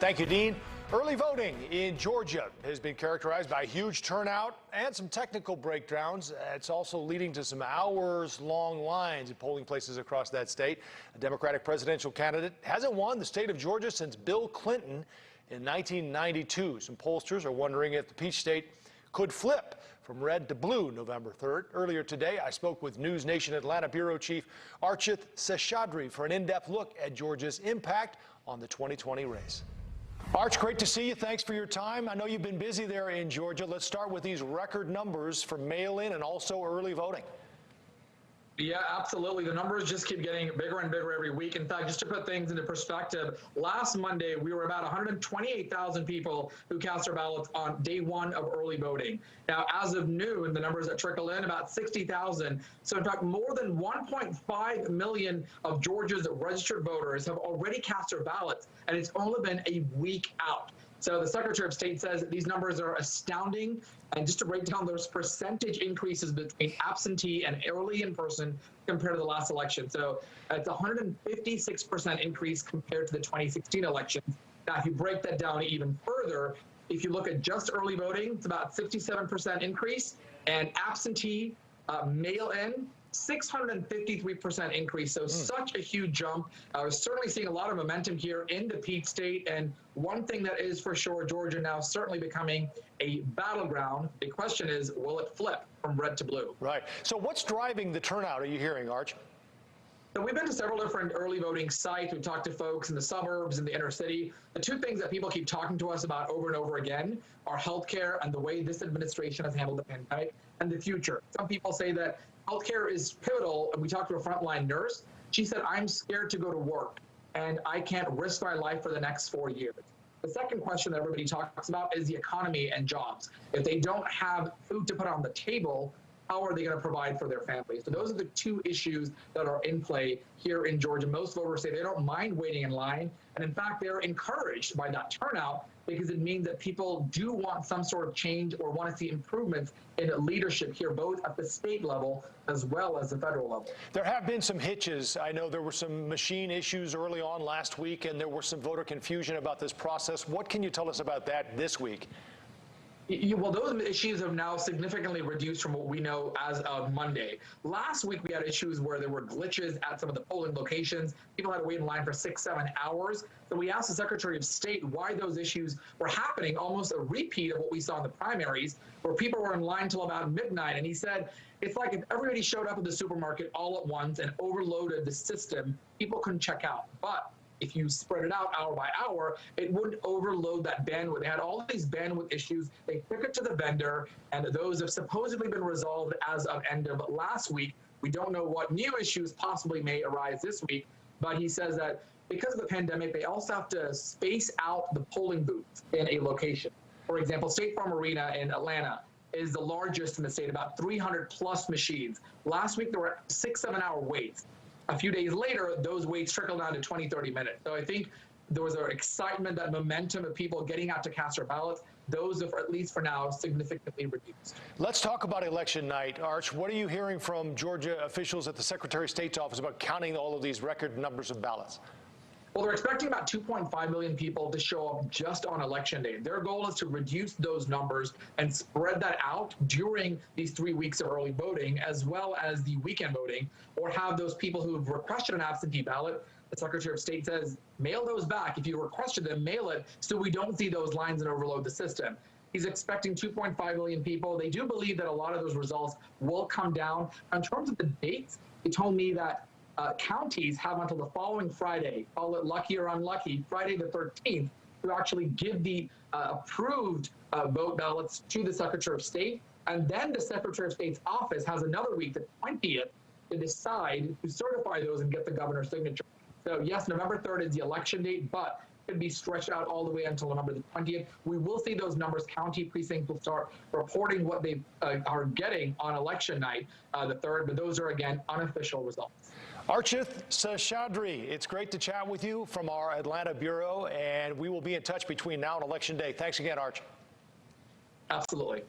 Thank you, Dean. Early voting in Georgia has been characterized by a huge turnout and some technical breakdowns. It's also leading to some hours-long lines at polling places across that state. A Democratic presidential candidate hasn't won the state of Georgia since Bill Clinton in 1992. Some pollsters are wondering if the Peach State could flip from red to blue November 3rd. Earlier today, I spoke with News Nation Atlanta Bureau Chief Archith Seshadri for an in-depth look at Georgia's impact on the 2020 race. Arch, great to see you. Thanks for your time. I know you've been busy there in Georgia. Let's start with these record numbers for mail-in and also early voting. Yeah, absolutely. The numbers just keep getting bigger and bigger every week. In fact, just to put things into perspective, last Monday, we were about 128,000 people who cast their ballots on day one of early voting. Now, as of noon, the numbers that trickle in, about 60,000. So, in fact, more than 1.5 million of Georgia's registered voters have already cast their ballots, and it's only been a week out. So the Secretary of State says that these numbers are astounding. And just to break down those percentage increases between absentee and early in person compared to the last election. So it's 156% increase compared to the 2016 elections. Now, if you break that down even further, if you look at just early voting, it's about 67% increase, and absentee, mail-in, 653% increase. So such a huge jump. We're certainly seeing a lot of momentum here in the Peach State. And one thing that is for sure, Georgia now certainly becoming a battleground. The question is, will it flip from red to blue? Right. So what's driving the turnout, are you hearing, Arch? So we've been to several different early voting sites. We've talked to folks in the suburbs and the inner city. The two things that people keep talking to us about over and over again are healthcare and the way this administration has handled the pandemic and the future. Some people say that healthcare is pivotal, and we talked to a frontline nurse. She said, I'm scared to go to work, and I can't risk my life for the next 4 years. The second question that everybody talks about is the economy and jobs. If they don't have food to put on the table, how are they going to provide for their families? So those are the two issues that are in play here in Georgia. Most voters say they don't mind waiting in line. And in fact, they're encouraged by that turnout because it means that people do want some sort of change or want to see improvements in leadership here, both at the state level as well as the federal level. There have been some hitches. I know there were some machine issues early on last week, and there was some voter confusion about this process. What can you tell us about that this week? Well, those issues have now significantly reduced from what we know as of Monday. Last week, we had issues where there were glitches at some of the polling locations. People had to wait in line for 6-7 hours. So we asked the Secretary of State why those issues were happening, almost a repeat of what we saw in the primaries, where people were in line till about midnight. And he said, it's like if everybody showed up at the supermarket all at once and overloaded the system, people couldn't check out. But if you spread it out hour by hour, it wouldn't overload that bandwidth. They had all of these bandwidth issues. They took it to the vendor, and those have supposedly been resolved as of end of last week. We don't know what new issues possibly may arise this week, but he says that because of the pandemic, they also have to space out the polling booths in a location. For example, State Farm Arena in Atlanta is the largest in the state, about 300 plus machines. Last week, there were 6-7 hour waits. A few days later, those waits trickled down to 20-30 minutes. So I think there was an excitement, that momentum of people getting out to cast their ballots. Those have, at least for now, significantly reduced. Let's talk about election night. Arch, what are you hearing from Georgia officials at the Secretary of State's office about counting all of these record numbers of ballots? Well, they're expecting about 2.5 million people to show up just on Election Day. Their goal is to reduce those numbers and spread that out during these 3 weeks of early voting, as well as the weekend voting, or have those people who have requested an absentee ballot. The Secretary of State says, mail those back. If you requested them, mail it so we don't see those lines and overload the system. He's expecting 2.5 million people. They do believe that a lot of those results will come down. In terms of the dates, he told me that counties have until the following Friday, call it lucky or unlucky, Friday the 13th, to actually give the approved vote ballots to the Secretary of State. And then the Secretary of State's office has another week, the 20th, to decide to certify those and get the governor's signature. So yes, November 3rd is the election date, but could be stretched out all the way until November the 20th. We will see those numbers. County precincts will start reporting what they are getting on election night, the 3rd, but those are, again, unofficial results. Archith Seshadri, it's great to chat with you from our Atlanta Bureau, and we will be in touch between now and Election Day. Thanks again, Arch. Absolutely.